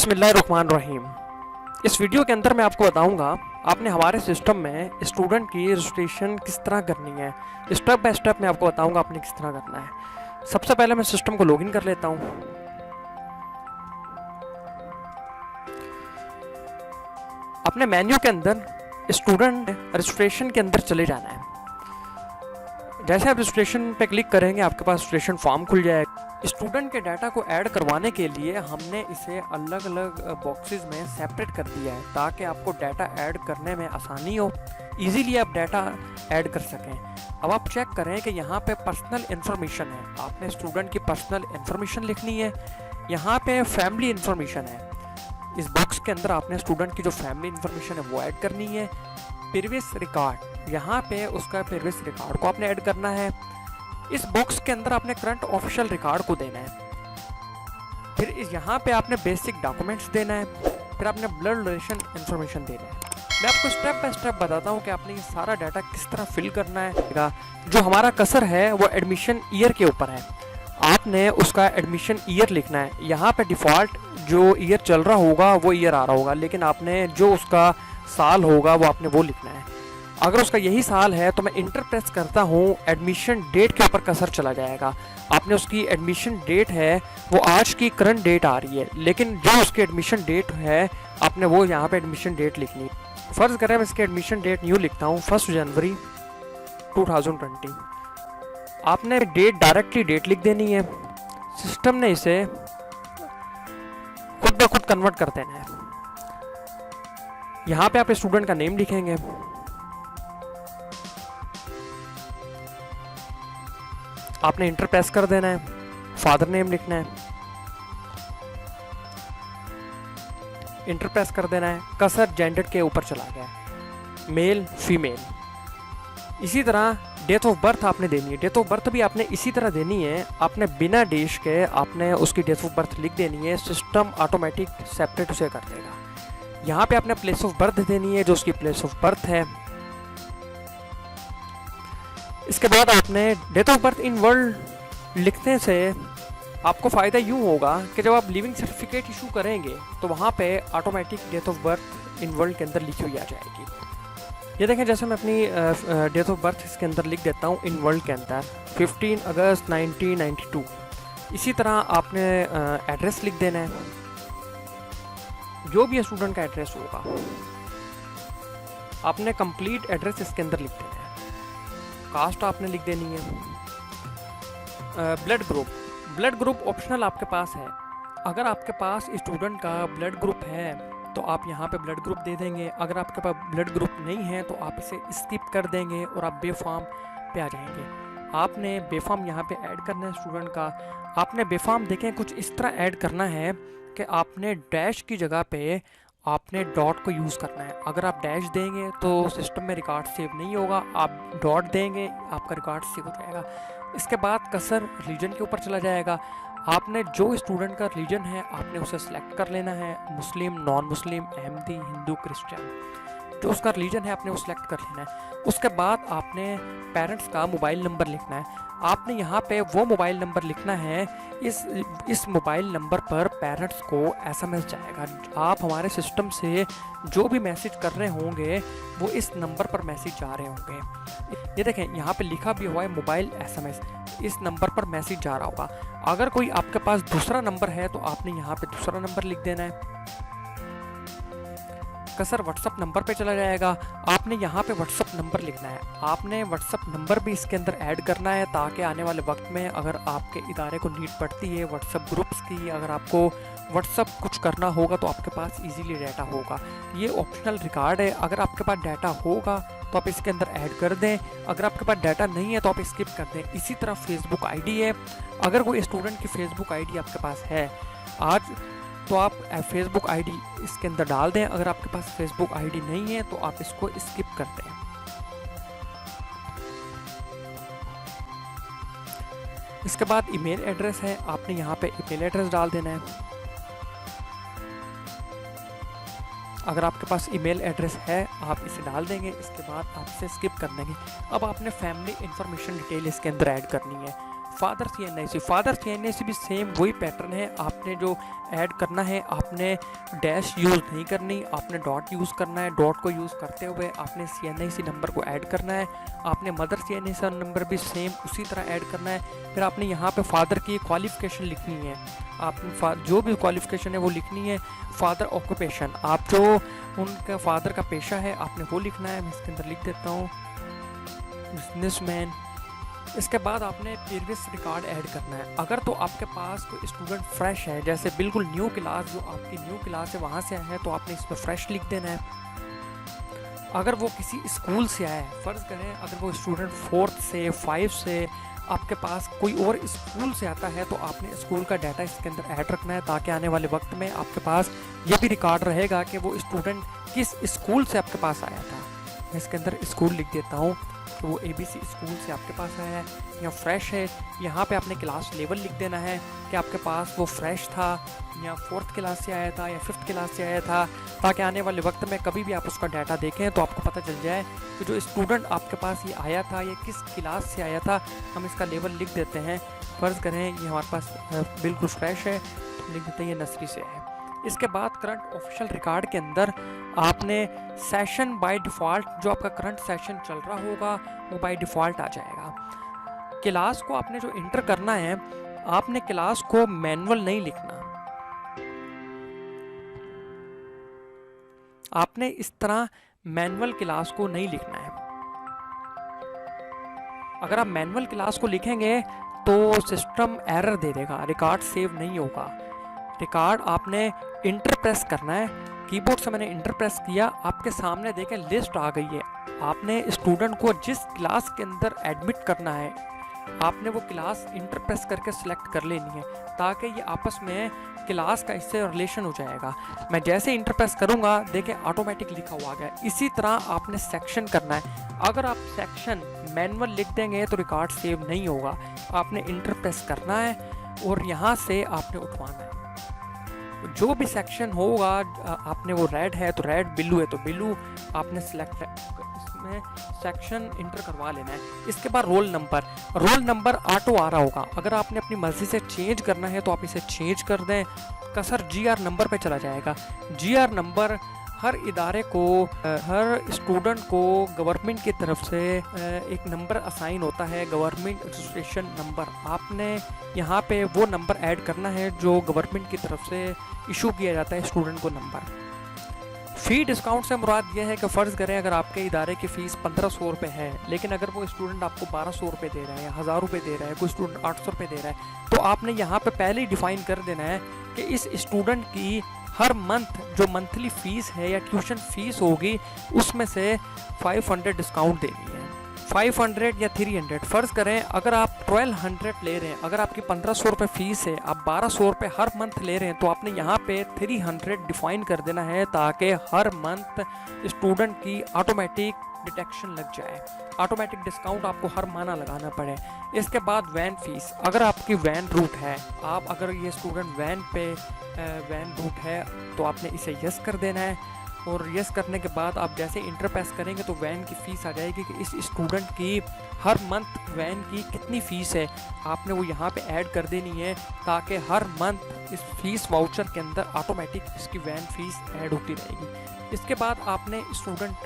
बिस्मिल्लाहिर्रहमानिर्रहीम। इस वीडियो के अंदर मैं आपको बताऊंगा आपने हमारे सिस्टम में स्टूडेंट की रजिस्ट्रेशन किस तरह करनी है। स्टेप बाय स्टेप मैं आपको बताऊंगा आपने किस तरह करना है। सबसे पहले मैं सिस्टम को लॉगिन कर लेता हूं। अपने मेन्यू के अंदर स्टूडेंट रजिस्ट्रेशन के अंदर चले जाना है। जैसे आप रजिस्ट्रेशन पे क्लिक करेंगे आपके पास रजिस्ट्रेशन फॉर्म खुल जाएगा। स्टूडेंट के डाटा को ऐड करवाने के लिए हमने इसे अलग अलग बॉक्सेस में सेपरेट कर दिया है ताकि आपको डाटा ऐड करने में आसानी हो, इजीली आप डाटा ऐड कर सकें। अब आप चेक करें कि यहाँ पे पर्सनल इन्फॉर्मेशन है, आपने स्टूडेंट की पर्सनल इन्फॉर्मेशन लिखनी है। यहाँ पे फैमिली इन्फॉर्मेशन है, इस बॉक्स के अंदर आपने स्टूडेंट की जो फैमिली इन्फॉर्मेशन है वो ऐड करनी है। प्रीवियस रिकॉर्ड, यहाँ पे उसका प्रीवियस रिकॉर्ड को आपने ऐड करना है। इस बॉक्स के अंदर आपने करंट ऑफिशियल रिकॉर्ड को देना है। फिर यहाँ पे आपने बेसिक डॉक्यूमेंट्स देना है। फिर आपने ब्लड रिलेशन इन्फॉर्मेशन देना है। मैं आपको स्टेप बाय स्टेप बताता हूँ कि आपने ये सारा डाटा किस तरह फिल करना है। जो हमारा कसर है वो एडमिशन ईयर के ऊपर है, आपने उसका एडमिशन ईयर लिखना है। यहाँ पे डिफ़ॉल्ट जो ईयर चल रहा होगा वो ईयर आ रहा होगा, लेकिन आपने जो उसका साल होगा वो आपने वो लिखना है। अगर उसका यही साल है तो मैं इंटर प्रेस करता हूँ, एडमिशन डेट के ऊपर कसर चला जाएगा। आपने उसकी एडमिशन डेट है वो आज की करंट डेट आ रही है, लेकिन जो उसकी एडमिशन डेट है आपने वो यहाँ पे एडमिशन डेट लिखनी है। फ़र्ज़ करें मैं इसकी एडमिशन डेट न्यू लिखता हूँ 1 जनवरी 2020। आपने डेट डायरेक्टली डेट लिख देनी है। सिस्टम ने इसे खुद ब खुद कन्वर्ट कर देना है। यहाँ पे आप स्टूडेंट का नेम लिखेंगे। आपने इंटर प्रेस कर देना है, फादर नेम लिखना है, इंटर प्रेस कर देना है। कसर जेंडर के ऊपर चला गया, मेल फीमेल। इसी तरह डेट ऑफ बर्थ आपने देनी है। डेट ऑफ बर्थ भी आपने इसी तरह देनी है, आपने बिना डेश के आपने उसकी डेट ऑफ बर्थ लिख देनी है। सिस्टम ऑटोमेटिक सेपरेट उसे कर देगा। यहाँ पे आपने प्लेस ऑफ बर्थ देनी है, जो उसकी प्लेस ऑफ बर्थ है। इसके बाद आपने date of birth in world लिखने से आपको फ़ायदा यूँ होगा कि जब आप लिविंग सर्टिफिकेट इशू करेंगे तो वहाँ पे automatic date of birth in world के अंदर लिखी हुई आ जाएगी। ये देखें, जैसे मैं अपनी डेट ऑफ बर्थ इसके अंदर लिख देता हूँ इन वर्ल्ड के अंदर 15 अगस्त 1992। इसी तरह आपने एड्रेस लिख देना है, जो भी स्टूडेंट का एड्रेस होगा आपने कंप्लीट एड्रेस इसके अंदर लिख देना है। कास्ट आपने लिख देनी है। ब्लड ग्रुप ऑप्शनल आपके पास है। अगर आपके पास स्टूडेंट का ब्लड ग्रुप है तो आप यहाँ पे ब्लड ग्रुप दे देंगे। अगर आपके पास ब्लड ग्रुप नहीं है तो आप इसे स्किप कर देंगे और आप बेफार्म पे आ जाएंगे। आपने बेफार्म यहाँ पे ऐड करना है स्टूडेंट का। आपने बेफार्म देखें कुछ इस तरह ऐड करना है कि आपने डैश की जगह पे आपने डॉट को यूज़ करना है। अगर आप डैश देंगे तो सिस्टम में रिकॉर्ड सेव नहीं होगा, आप डॉट देंगे आपका रिकॉर्ड सेव हो जाएगा। इसके बाद कसर रिलीजन के ऊपर चला जाएगा। आपने जो स्टूडेंट का रिलीजन है आपने उसे सेलेक्ट कर लेना है, Muslim, non Muslim, Ahmadi, Hindu, Christian. जो उसका रिलीजन है आपने वो सिलेक्ट कर लेना है। उसके बाद आपने पेरेंट्स का मोबाइल नंबर लिखना है। आपने यहाँ पे वो मोबाइल नंबर लिखना है, इस मोबाइल नंबर पर पेरेंट्स को एसएमएस जाएगा। आप हमारे सिस्टम से जो भी मैसेज कर रहे होंगे वो इस नंबर पर मैसेज जा रहे होंगे। ये देखें यहाँ पे लिखा भी हुआ है मोबाइल एसएमएस, इस नंबर पर मैसेज जा रहा होगा। अगर कोई आपके पास दूसरा नंबर है तो आपने यहाँ पे दूसरा नंबर लिख देना है। कसर व्हाट्सअप नंबर पे चला जाएगा। आपने यहाँ पे व्हाट्सअप नंबर लिखना है। आपने व्हाट्सअप नंबर भी इसके अंदर ऐड करना है ताकि आने वाले वक्त में अगर आपके इदारे को नीड पड़ती है व्हाट्सअप ग्रुप्स की, अगर आपको व्हाट्सअप कुछ करना होगा तो आपके पास इजीली डाटा होगा। ये ऑप्शनल रिकॉर्ड है, अगर आपके पास डाटा होगा तो आप इसके अंदर ऐड कर दें, अगर आपके पास डाटा नहीं है तो आप स्किप कर दें। इसी तरह फेसबुक आईडी है, अगर कोई स्टूडेंट की फेसबुक आईडी आपके पास है आज तो आप फेसबुक आईडी इसके अंदर डाल दें। अगर आपके पास फेसबुक आईडी नहीं है तो आप इसको स्किप कर दें। इसके बाद ईमेल एड्रेस है, आपने यहाँ पे ईमेल एड्रेस डाल देना है। अगर आपके पास ईमेल एड्रेस है आप इसे डाल देंगे। इसके बाद आप इसे स्किप कर देंगे। अब आपने फैमिली इंफॉर्मेशन डिटेल इसके अंदर ऐड करनी है। फादर CNIC, फादर CNIC भी सेम वही पैटर्न है। आपने जो ऐड करना है, आपने डैश यूज़ नहीं करनी, आपने डॉट यूज़ करना है। डॉट को यूज़ करते हुए आपने CNIC नंबर को ऐड करना है। आपने मदर CNIC नंबर भी सेम उसी तरह ऐड करना है। फिर आपने यहाँ पे फादर की क्वालिफ़िकेशन लिखनी है। आपने जो भी क्वालिफ़िकेशन है वो लिखनी है। फादर ऑक्यूपेशन, आप जो उनका फादर का पेशा है आपने वो लिखना है। मैं इसके अंदर लिख देता हूँ बिजनेसमैन। इसके बाद आपने प्रीवियस रिकॉर्ड ऐड करना है। अगर तो आपके पास कोई स्टूडेंट फ्रेश है, जैसे बिल्कुल न्यू क्लास, जो आपकी न्यू क्लास है वहाँ से आया है, तो आपने इसमें फ्रेश लिख देना है। अगर वो किसी स्कूल से आया है, फ़र्ज़ करें अगर वो स्टूडेंट 4th से 5 से आपके पास कोई और स्कूल से आता है, तो आपने स्कूल का डाटा इसके अंदर ऐड रखना है, ताकि आने वाले वक्त में आपके पास ये भी रिकॉर्ड रहेगा कि वो स्टूडेंट किस स्कूल से आपके पास आया था। मैं इसके अंदर स्कूल लिख देता हूँ कि वो ABC स्कूल से आपके पास आया है या फ्रेश है। यहाँ पे आपने क्लास लेवल लिख देना है कि आपके पास वो फ्रेश था या 4th क्लास से आया था या 5th क्लास से आया था, ताकि आने वाले वक्त में कभी भी आप उसका डाटा देखें तो आपको पता चल जाए कि जो स्टूडेंट आपके पास ये आया था ये किस क्लास से आया था। हम इसका लेवल लिख देते हैं। फ़र्ज़ करें ये हमारे पास बिल्कुल फ्रेश है, तो लिख देते हैं ये नर्सरी से है। इसके बाद करंट ऑफिशियल रिकॉर्ड के अंदर आपने सेशन बाय डिफ़ॉल्ट, जो आपका करंट सेशन चल रहा होगा वो बाय डिफ़ॉल्ट आ जाएगा। क्लास को आपने जो इंटर करना है, आपने क्लास को मैनुअल नहीं लिखना। आपने इस तरह मैनुअल क्लास को नहीं लिखना है। अगर आप मैनुअल क्लास को लिखेंगे तो सिस्टम एरर दे देगा, रिकॉर्ड सेव नहीं होगा। रिकॉर्ड आपने इंटर प्रेस करना है। कीबोर्ड से मैंने इंटर प्रेस किया, आपके सामने देखें लिस्ट आ गई है। आपने स्टूडेंट को जिस क्लास के अंदर एडमिट करना है, आपने वो क्लास इंटर प्रेस करके सिलेक्ट कर लेनी है, ताकि ये आपस में क्लास का इससे रिलेशन हो जाएगा। मैं जैसे इंटर प्रेस करूँगा देखें ऑटोमेटिक लिखा हुआ गया। इसी तरह आपने सेक्शन करना है। अगर आप सेक्शन मैनुअल लिख देंगे तो रिकॉर्ड सेव नहीं होगा। आपने इंटर प्रेस करना है और यहाँ से आपने उठवाना है। जो भी सेक्शन होगा, आपने वो रेड है तो रेड, ब्लू है तो ब्लू, आपने सिलेक्ट इसमें सेक्शन इंटर करवा लेना है। इसके बाद रोल नंबर ऑटो आ रहा होगा। अगर आपने अपनी मर्जी से चेंज करना है तो आप इसे चेंज कर दें। कसर GR नंबर पे चला जाएगा। GR नंबर हर इदारे को, हर स्टूडेंट को गवर्नमेंट की तरफ से एक नंबर असाइन होता है, गवर्नमेंट रजिस्ट्रेशन नंबर। आपने यहाँ पे वो नंबर ऐड करना है जो गवर्नमेंट की तरफ से इशू किया जाता है स्टूडेंट को नंबर। फ़ी डिस्काउंट से मुराद यह है कि फ़र्ज़ करें अगर आपके इदारे की फ़ीस 1500 रुपये है, लेकिन अगर वो स्टूडेंट आपको 1200 रुपये दे रहा है या 1000 रुपये दे रहा है, कोई स्टूडेंट 800 रुपये दे रहा है, तो आपने यहाँ पे पहले ही डिफ़ाइन कर देना है कि इस स्टूडेंट की हर मंथ जो मंथली फ़ीस है या ट्यूशन फ़ीस होगी उसमें से 500 डिस्काउंट देनी है। 500 या 300, फ़र्ज़ करें अगर आप 1200 ले रहे हैं, अगर आपकी 1500 रुपये फ़ीस है, आप 1200 रुपये हर मंथ ले रहे हैं, तो आपने यहाँ पे 300 डिफ़ाइन कर देना है, ताकि हर मंथ स्टूडेंट की ऑटोमेटिक डिटेक्शन लग जाए, ऑटोमेटिक डिस्काउंट आपको हर महीना लगाना पड़े। इसके बाद वैन फ़ीस, अगर आपकी वैन रूट है, आप अगर ये स्टूडेंट वैन रूट है तो आपने इसे यस कर देना है, और यस करने के बाद आप जैसे इंटर प्रेस करेंगे तो वैन की फ़ीस आ जाएगी कि इस स्टूडेंट की हर मंथ वैन की कितनी फ़ीस है, आपने वो यहाँ पे ऐड कर देनी है, ताकि हर मंथ इस फीस वाउचर के अंदर ऑटोमेटिक इसकी वैन फ़ीस ऐड होती रहेगी। इसके बाद आपने स्टूडेंट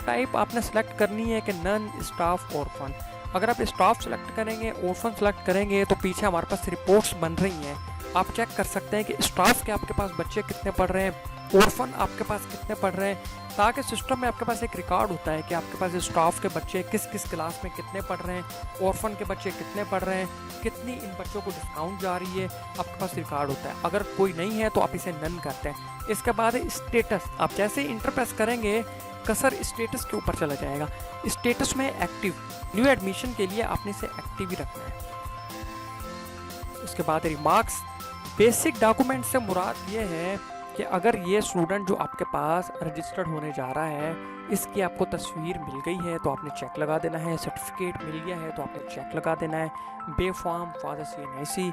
टाइप आपने सेलेक्ट करनी है कि नन स्टाफ ऑर्फन। अगर आप स्टाफ सेलेक्ट करेंगे, ऑर्फन सेलेक्ट करेंगे, तो पीछे हमारे पास रिपोर्ट्स बन रही हैं, आप चेक कर सकते हैं कि स्टाफ के आपके पास बच्चे कितने पढ़ रहे हैं, ऑर्फन आपके पास कितने पढ़ रहे हैं, ताकि सिस्टम में आपके पास एक रिकॉर्ड होता है कि आपके पास स्टाफ के बच्चे किस किस क्लास में कितने पढ़ रहे हैं, ऑर्फन के बच्चे कितने पढ़ रहे हैं, कितनी इन बच्चों को डिस्काउंट जा रही है, आपके पास रिकॉर्ड होता है। अगर कोई नहीं है तो आप इसे नन करते हैं। इसके बाद स्टेटस, आप जैसे इंटर प्रेस करेंगे कसर स्टेटस के ऊपर चला जाएगा। स्टेटस में एक्टिव, न्यू एडमिशन के लिए आपने इसे एक्टिव ही रखना है। उसके बाद रिमार्क्स, बेसिक डॉक्यूमेंट से मुराद ये है कि अगर ये स्टूडेंट जो आपके पास रजिस्टर्ड होने जा रहा है इसकी आपको तस्वीर मिल गई है तो आपने चेक लगा देना है, सर्टिफिकेट मिल गया है तो आपने चेक लगा देना है, बेफॉर्म फादर CNIC।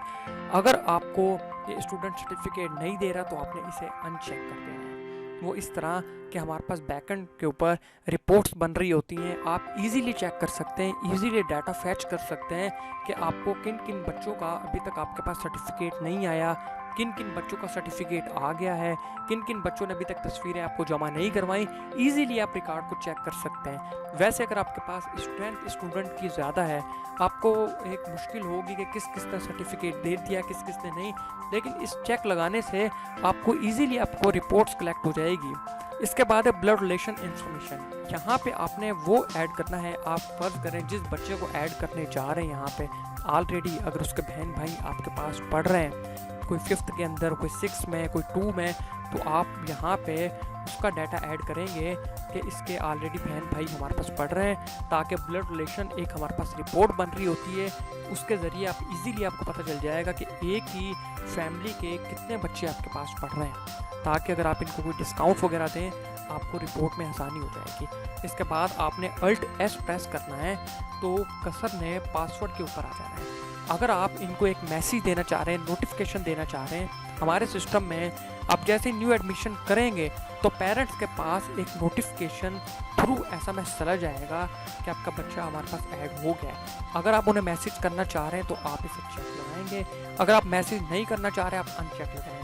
अगर आपको ये स्टूडेंट सर्टिफिकेट नहीं दे रहा तो आपने इसे अनचेक कर देना है। वो इस तरह कि हमारे पास बैकएंड के ऊपर रिपोर्ट्स बन रही होती हैं। आप इजीली चेक कर सकते हैं, इजीली डाटा फैच कर सकते हैं कि आपको किन किन बच्चों का अभी तक आपके पास सर्टिफिकेट नहीं आया, किन किन बच्चों का सर्टिफिकेट आ गया है, किन किन बच्चों ने अभी तक तस्वीरें आपको जमा नहीं करवाई। इजीली आप रिकॉर्ड को चेक कर सकते हैं। वैसे अगर आपके पास स्टूडेंट की ज़्यादा है, आपको एक मुश्किल होगी कि किस किस ने सर्टिफिकेट दे दिया, किस किस ने नहीं, लेकिन इस चेक लगाने से आपको ईजीली आपको रिपोर्ट्स कलेक्ट हो जाएगी। इसके बाद है ब्लड रिलेशन इंफॉर्मेशन। यहाँ पे आपने वो ऐड करना है, आप फर्ज करें जिस बच्चे को ऐड करने जा रहे हैं यहाँ पे ऑलरेडी अगर उसके बहन भाई आपके पास पढ़ रहे हैं, कोई 5th के अंदर, कोई 6 में, कोई 2 में, तो आप यहाँ पे उसका डाटा ऐड करेंगे कि इसके ऑलरेडी बहन भाई हमारे पास पढ़ रहे हैं, ताकि ब्लड रिलेशन एक हमारे पास रिपोर्ट बन रही होती है, उसके ज़रिए आप इजीली आपको पता चल जाएगा कि एक ही फैमिली के कितने बच्चे आपके पास पढ़ रहे हैं, ताकि अगर आप इनको कोई डिस्काउंट वगैरह दें आपको रिपोर्ट में आसानी हो जाएगी। इसके बाद आपने Alt+S प्रेस करना है, तो कर्सर ने पासवर्ड के ऊपर आ जाना है। अगर आप इनको एक मैसेज देना चाह रहे हैं, नोटिफिकेशन देना चाह रहे हैं, हमारे सिस्टम में आप जैसे न्यू एडमिशन करेंगे तो पेरेंट्स के पास एक नोटिफिकेशन थ्रू SMS चला जाएगा कि आपका बच्चा हमारे पास ऐड हो गया है। अगर आप उन्हें मैसेज करना चाह रहे हैं तो आप इसे चेक लगाएंगे, अगर आप मैसेज नहीं करना चाह रहे हैं आप अनचेक लगाएंगे।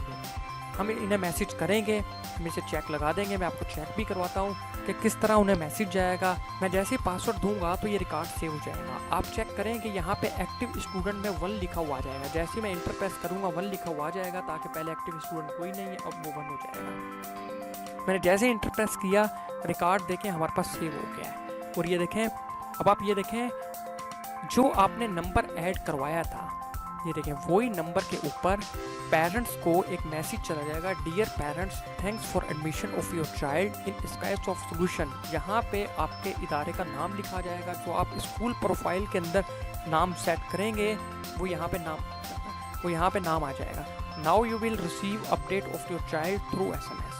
हम इन्हें मैसेज करेंगे, हम इसे चेक लगा देंगे। मैं आपको चेक भी करवाता हूँ कि किस तरह उन्हें मैसेज जाएगा। मैं जैसे ही पासवर्ड दूंगा तो ये रिकॉर्ड सेव हो जाएगा। आप चेक करें कि यहाँ पे एक्टिव स्टूडेंट में 1 लिखा हुआ आ जाएगा। जैसे ही मैं इंटर प्रेस करूँगा 1 लिखा हुआ आ जाएगा, ताकि पहले एक्टिव स्टूडेंट कोई नहीं है, अब वो 1 हो जाएगा। मैंने जैसे ही इंटर प्रेस किया, रिकॉर्ड देखें हमारे पास सेव हो गया है। और ये देखें, अब आप ये देखें जो आपने नंबर ऐड करवाया था, ये देखें वही नंबर के ऊपर पेरेंट्स को एक मैसेज चला जाएगा, dear parents thanks for admission of your child in Skypes of Solution. यहाँ पे आपके इदारे का नाम लिखा जाएगा, जो आप स्कूल प्रोफाइल के अंदर नाम सेट करेंगे वो यहाँ पे नाम आ जाएगा। Now you will receive update of your child through SMS।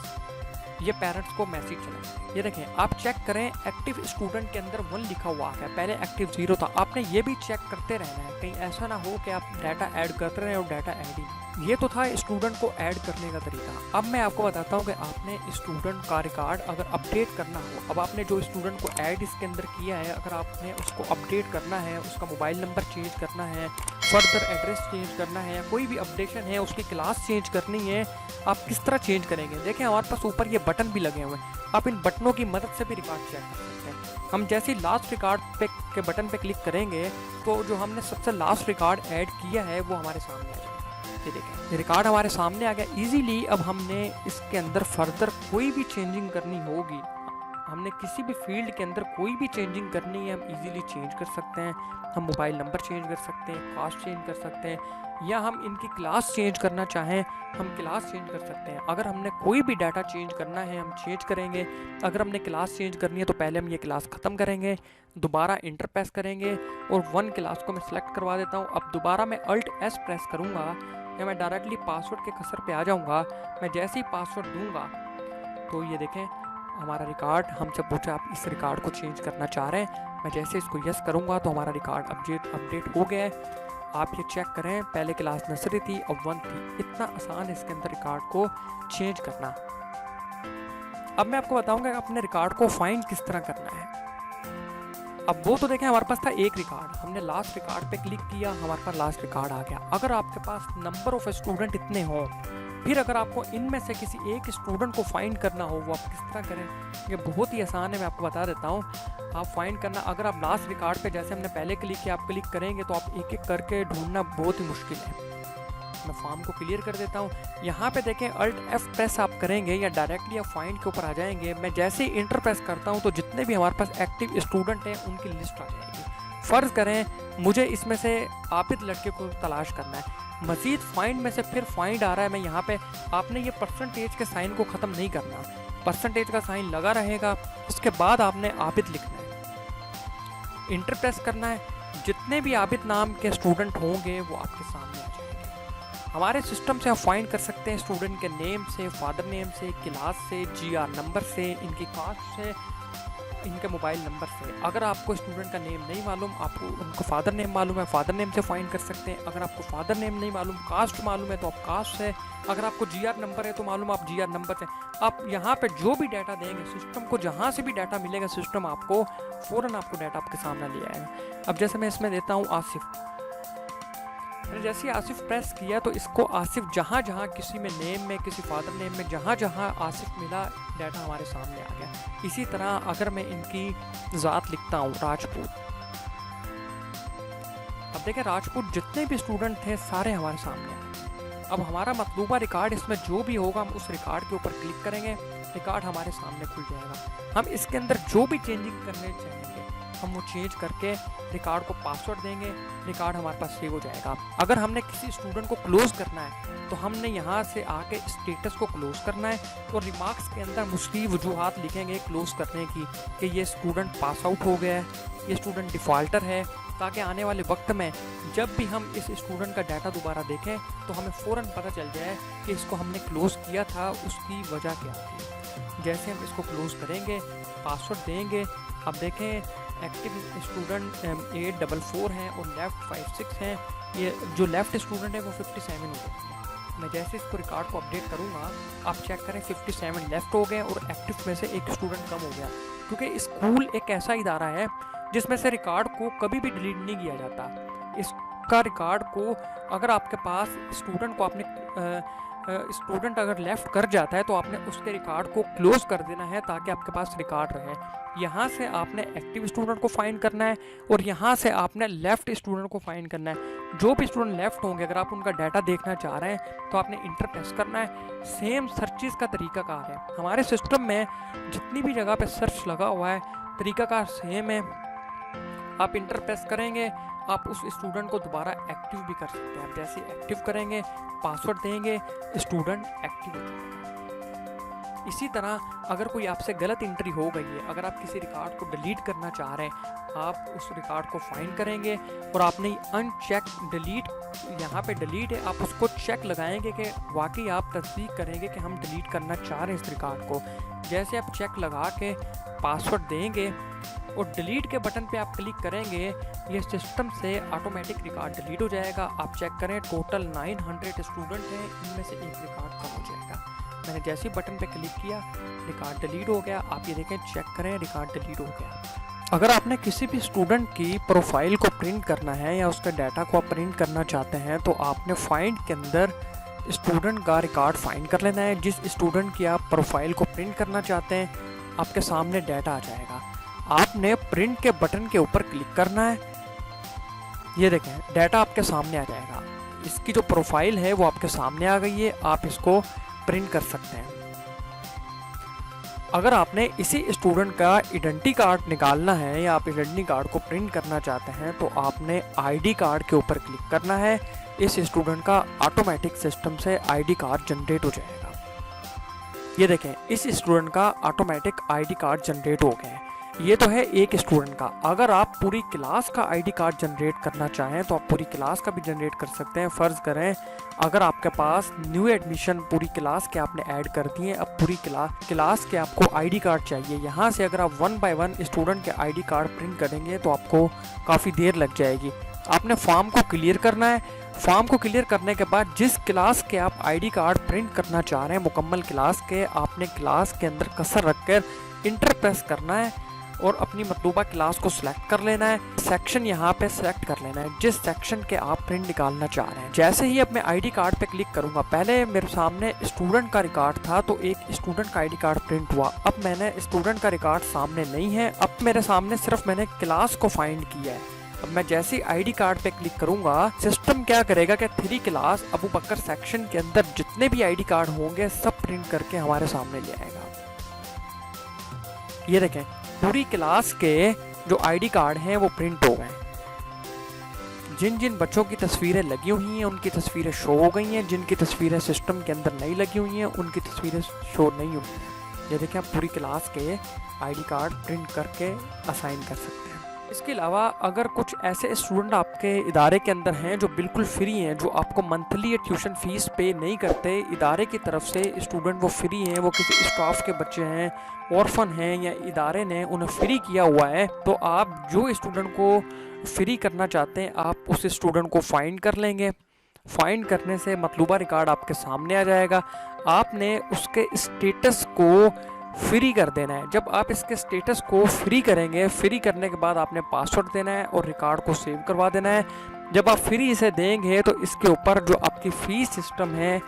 ये पेरेंट्स को मैसेज चला। ये देखें, आप चेक करें एक्टिव स्टूडेंट के अंदर 1 लिखा हुआ है, पहले एक्टिव 0 था। आपने ये भी चेक करते रहना है, कहीं ऐसा ना हो कि आप डाटा ऐड करते रहें और डाटा ऐड ही नहीं। ये तो था स्टूडेंट को ऐड करने का तरीका। अब मैं आपको बताता हूँ कि आपने स्टूडेंट का रिकॉर्ड अगर अपडेट करना हो, अब आपने जो स्टूडेंट को ऐड इसके अंदर किया है, अगर आपने उसको अपडेट करना है, उसका मोबाइल नंबर चेंज करना है, फर्दर एड्रेस चेंज करना है, या कोई भी अपडेशन है, उसकी क्लास चेंज करनी है, आप किस तरह चेंज करेंगे। देखें हमारे पास ऊपर ये बटन भी लगे हुए हैं, आप इन बटनों की मदद से भी रिकॉर्ड चेक कर सकते हैं। हम जैसे लास्ट रिकॉर्ड पे के बटन पे क्लिक करेंगे तो जो हमने सबसे लास्ट रिकॉर्ड ऐड किया है वो हमारे सामने आ जाएगा। ये देखें, रिकॉर्ड हमारे सामने आ गया इजीली। अब हमने इसके अंदर फर्दर कोई भी चेंजिंग करनी होगी, हमने किसी भी फील्ड के अंदर कोई भी चेंजिंग करनी है, हम इजीली चेंज कर सकते हैं। हम मोबाइल नंबर चेंज कर सकते हैं, कास्ट चेंज कर सकते हैं, या हम इनकी क्लास चेंज करना चाहें हम क्लास चेंज कर सकते हैं। अगर हमने कोई भी डाटा चेंज करना है हम चेंज करेंगे। अगर हमने क्लास चेंज करनी है तो पहले हम ये क्लास ख़त्म करेंगे, दोबारा इंटर प्रेस करेंगे और 1 क्लास को मैं सेलेक्ट करवा देता हूँ। अब दोबारा मैं Alt+S प्रेस करूँगा या मैं डायरेक्टली पासवर्ड के कसर पे आ जाऊँगा। मैं जैसे ही पासवर्ड दूँगा तो ये देखें हमारा रिकॉर्ड हमसे पूछा आप इस रिकॉर्ड को चेंज करना चाह रहे हैं। मैं जैसे इसको यस करूँगा तो हमारा रिकॉर्ड अपडेट हो गया है। आप ये चेक करें, पहले क्लास नर्सरी थी अब 1 थी। इतना आसान है इसके अंदर रिकॉर्ड को चेंज करना। अब मैं आपको बताऊंगा कि अपने रिकॉर्ड को फाइंड किस तरह करना है। अब वो तो देखें हमारे पास था एक रिकॉर्ड, हमने लास्ट रिकॉर्ड पे क्लिक किया, हमारे पास लास्ट रिकॉर्ड आ गया। अगर आपके पास नंबर ऑफ स्टूडेंट इतने हों, फिर अगर आपको इनमें से किसी एक स्टूडेंट को फाइंड करना हो, वो आप किस तरह करें। ये बहुत ही आसान है, मैं आपको बता देता हूँ। आप फाइंड करना, अगर आप लास्ट रिकॉर्ड पे जैसे हमने पहले क्लिक किया आप क्लिक करेंगे तो आप एक एक करके ढूंढना बहुत ही मुश्किल है। मैं फॉर्म को क्लियर कर देता हूँ। यहाँ पे देखें Alt+F प्रेस आप करेंगे या डायरेक्टली आप फाइंड के ऊपर आ जाएंगे। मैं जैसे ही इंटर प्रेस करता हूँ तो जितने भी हमारे पास एक्टिव स्टूडेंट हैं उनकी लिस्ट आ जाएगी। फ़र्ज़ करें मुझे इसमें से आबिद लड़के को तलाश करना है, मज़ीद फाइंड में से फिर फाइंड आ रहा है। मैं यहाँ पे आपने ये परसेंटेज के साइन को ख़त्म नहीं करना, परसेंटेज का साइन लगा रहेगा, उसके बाद आपने आबिद लिखना है, इंटर प्रेस करना है। जितने भी आबिद नाम के स्टूडेंट होंगे वो आपके सामने आ जाएंगे। हमारे सिस्टम से आप फाइंड कर सकते हैं स्टूडेंट के नेम से, फादर नेम से, क्लास से, GR नंबर से, इनकी कास्ट से, इनके मोबाइल नंबर से। अगर आपको स्टूडेंट का नेम नहीं मालूम, आपको उनको फादर नेम मालूम है, फादर नेम से फाइंड कर सकते हैं। अगर आपको फादर नेम नहीं मालूम, कास्ट मालूम है तो आप कास्ट से, अगर आपको जीआर नंबर है तो मालूम आप जीआर नंबर से। आप यहाँ पे जो भी डाटा देंगे सिस्टम को, जहाँ से भी डाटा मिलेगा सिस्टम आपको फ़ौरन आपको डाटा आपके सामने ले आएगा। अब जैसे मैं इसमें देता हूँ आसिफ, मैंने जैसे ही आसिफ प्रेस किया तो इसको आसिफ जहाँ जहाँ किसी में नेम में, किसी फादर नेम में जहाँ जहाँ आसिफ मिला डाटा हमारे सामने आ गया। इसी तरह अगर मैं इनकी ज़ात लिखता हूँ राजपूत, अब देखें राजपूत जितने भी स्टूडेंट थे सारे हमारे सामने आ गए। अब हमारा मतलूबा रिकॉर्ड इसमें जो भी होगा हम उस रिकॉर्ड के ऊपर क्लिक करेंगे, रिकॉर्ड हमारे सामने खुल जाएगा। हम इसके अंदर जो भी चेंजिंग करने चाहेंगे हम वो चेंज करके रिकॉर्ड को पासवर्ड देंगे, रिकॉर्ड हमारे पास सेव हो जाएगा। अगर हमने किसी स्टूडेंट को क्लोज करना है तो हमने यहाँ से आके स्टेटस को क्लोज करना है और रिमार्क्स के अंदर मुस्लिम वजूहात लिखेंगे क्लोज करने की कि ये स्टूडेंट पास आउट हो गया है, ये स्टूडेंट डिफ़ॉल्टर है, ताकि आने वाले वक्त में जब भी हम इस स्टूडेंट का डाटा दोबारा देखें तो हमें फ़ौरन पता चल जाए कि इसको हमने क्लोज़ किया था, उसकी वजह क्या थी। जैसे हम इसको क्लोज़ करेंगे, पासवर्ड देंगे, अब देखें एक्टिव स्टूडेंट 844 हैं और लेफ़्ट 56 हैं। ये जो लेफ़्ट स्टूडेंट है वो 57 हो गए। मैं जैसे इसको रिकॉर्ड को अपडेट करूँगा आप चेक करें 57 लेफ़्ट हो गए और एक्टिव में से एक स्टूडेंट कम हो गया, क्योंकि स्कूल एक ऐसा इदारा है जिसमें से रिकॉर्ड को कभी भी डिलीट नहीं किया जाता। इसका रिकॉर्ड को अगर आपके पास स्टूडेंट को आपने स्टूडेंट अगर लेफ़्ट कर जाता है तो आपने उसके रिकॉर्ड को क्लोज़ कर देना है ताकि आपके पास रिकॉर्ड रहे। यहाँ से आपने एक्टिव स्टूडेंट को फाइंड करना है और यहाँ से आपने लेफ़्ट स्टूडेंट को फाइंड करना है। जो भी स्टूडेंट लेफ़्ट होंगे अगर आप उनका डाटा देखना चाह रहे हैं तो आपने इंटर प्रेस करना है। सेम सर्चेस का तरीकाकार है हमारे सिस्टम में, जितनी भी जगह पे सर्च लगा हुआ है तरीकाकार सेम है। आप इंटर प्रेस करेंगे आप उस स्टूडेंट को दोबारा एक्टिव भी कर सकते हैं। आप जैसे एक्टिव करेंगे, पासवर्ड देंगे, स्टूडेंट एक्टिव हो जाएगा। इसी तरह अगर कोई आपसे गलत एंट्री हो गई है, अगर आप किसी रिकॉर्ड को डिलीट करना चाह रहे हैं, आप उस रिकॉर्ड को फाइंड करेंगे और आपने अनचेक डिलीट, यहाँ पे डिलीट है, आप उसको चेक लगाएंगे कि वाकई आप तस्दीक करेंगे कि हम डिलीट करना चाह रहे हैं इस रिकॉर्ड को। जैसे आप चेक लगा के पासवर्ड देंगे और डिलीट के बटन पे आप क्लिक करेंगे, ये सिस्टम से ऑटोमेटिक रिकॉर्ड डिलीट हो जाएगा। आप चेक करें टोटल 900 स्टूडेंट हैं, इनमें से एक रिकॉर्ड कम हो जाएगा। मैंने जैसे ही बटन पे क्लिक किया रिकॉर्ड डिलीट हो गया। आप ये देखें, चेक करें, रिकॉर्ड डिलीट हो गया। अगर आपने किसी भी स्टूडेंट की प्रोफाइल को प्रिंट करना है या उसके डाटा को आप प्रिंट करना चाहते हैं तो आपने फाइंड के अंदर स्टूडेंट का रिकॉर्ड फाइंड कर लेना है। जिस स्टूडेंट की आप प्रोफाइल को प्रिंट करना चाहते हैं आपके सामने डाटा आ जाएगा। आपने प्रिंट के बटन के ऊपर क्लिक करना है, ये देखें डाटा आपके सामने आ जाएगा। इसकी जो प्रोफाइल है वो आपके सामने आ गई है, आप इसको प्रिंट कर सकते हैं। अगर आपने इसी स्टूडेंट का आइडेंटिटी कार्ड निकालना है या आप आइडेंटिटी कार्ड को प्रिंट करना चाहते हैं तो आपने आईडी कार्ड के ऊपर क्लिक करना है। इस स्टूडेंट का ऑटोमेटिक सिस्टम से आईडी कार्ड जनरेट हो जाएगा। ये देखें इस स्टूडेंट का ऑटोमेटिक आईडी कार्ड जनरेट हो गया है। ये तो है एक स्टूडेंट का। अगर आप पूरी क्लास का आईडी कार्ड जनरेट करना चाहें तो आप पूरी क्लास का भी जनरेट कर सकते हैं। फ़र्ज़ करें अगर आपके पास न्यू एडमिशन पूरी क्लास के आपने ऐड कर दिए, अब पूरी क्लास के आपको आईडी कार्ड चाहिए। यहाँ से अगर आप 1 बाय 1 स्टूडेंट के आईडी कार्ड प्रिंट करेंगे तो आपको काफ़ी देर लग जाएगी। आपने फॉर्म को क्लियर करना है। फॉर्म को क्लियर करने के बाद जिस क्लास के आप आईडी कार्ड प्रिंट करना चाह रहे हैं मुकम्मल क्लास के, आपने क्लास के अंदर कसर रखकर इंटर प्रेस करना है और अपनी मतलूबा क्लास को सिलेक्ट कर लेना है। सेक्शन यहाँ पे सिलेक्ट कर लेना है जिस सेक्शन के आप प्रिंट निकालना चाह रहे हैं। जैसे ही अब मैं आईडी कार्ड पे क्लिक करूँगा, पहले मेरे सामने स्टूडेंट का रिकॉर्ड था तो एक स्टूडेंट का आईडी कार्ड प्रिंट हुआ। अब मैंने स्टूडेंट का रिकॉर्ड सामने नहीं है, अब मेरे सामने सिर्फ मैंने क्लास को फाइंड किया है। अब मैं जैसे ही आईडी कार्ड पे क्लिक करूंगा सिस्टम क्या करेगा कि 3 क्लास अबू बकर सेक्शन के अंदर जितने भी आईडी कार्ड होंगे सब प्रिंट करके हमारे सामने ले आएगा। ये देखें पूरी क्लास के जो आईडी कार्ड हैं वो प्रिंट हो गए। जिन जिन बच्चों की तस्वीरें लगी हुई हैं उनकी तस्वीरें शो हो गई हैं, जिनकी तस्वीरें सिस्टम के अंदर नहीं लगी हुई हैं उनकी तस्वीरें शो नहीं हुई हैं। ये देखें आप पूरी क्लास के आईडी कार्ड प्रिंट करके असाइन कर सकते हैं। इसके अलावा अगर कुछ ऐसे स्टूडेंट आपके इदारे के अंदर हैं जो बिल्कुल फ्री हैं, जो आपको मंथली ट्यूशन फ़ीस पे नहीं करते, इदारे की तरफ से स्टूडेंट वो फ्री हैं, वो किसी स्टाफ के बच्चे हैं, ऑर्फन हैं या इदारे ने उन्हें फ्री किया हुआ है, तो आप जो स्टूडेंट को फ्री करना चाहते हैं आप उस स्टूडेंट को फाइंड कर लेंगे। फाइंड करने से मतलूबा रिकॉर्ड आपके सामने आ जाएगा। आपने उसके स्टेटस को फ्री कर देना है। जब आप इसके स्टेटस को फ्री करेंगे, फ्री करने के बाद आपने पासवर्ड देना है और रिकॉर्ड को सेव करवा देना है। जब आप फ्री इसे देंगे तो इसके ऊपर जो आपकी फ़ीस सिस्टम है,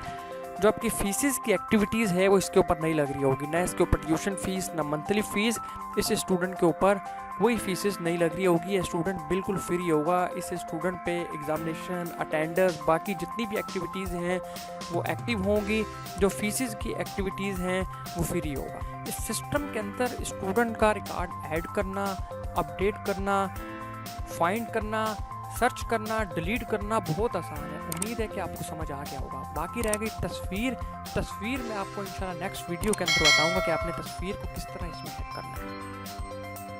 जो आपकी फीसिस की एक्टिविटीज़ है वो इसके ऊपर नहीं लग रही होगी, ना इसके ऊपर ट्यूशन फ़ीस ना मंथली फ़ीस। इस स्टूडेंट के ऊपर कोई फीसिस नहीं लग रही होगी, ये स्टूडेंट बिल्कुल फ्री होगा। इस स्टूडेंट पे एग्जामिनेशन, अटेंडेंस, बाकी जितनी भी एक्टिविटीज़ हैं वो एक्टिव होंगी। जो फीसिस की एक्टिविटीज़ हैं वो फ्री होगा। इस सिस्टम के अंदर स्टूडेंट का रिकॉर्ड ऐड करना, अपडेट करना, फाइंड करना, सर्च करना, डिलीट करना बहुत आसान है। उम्मीद है कि आपको समझ आ गया होगा। बाकी रह गई तस्वीर में आपको इंशाल्लाह नेक्स्ट वीडियो के अंदर बताऊंगा कि आपने तस्वीर को किस तरह इसमें सेट करना है।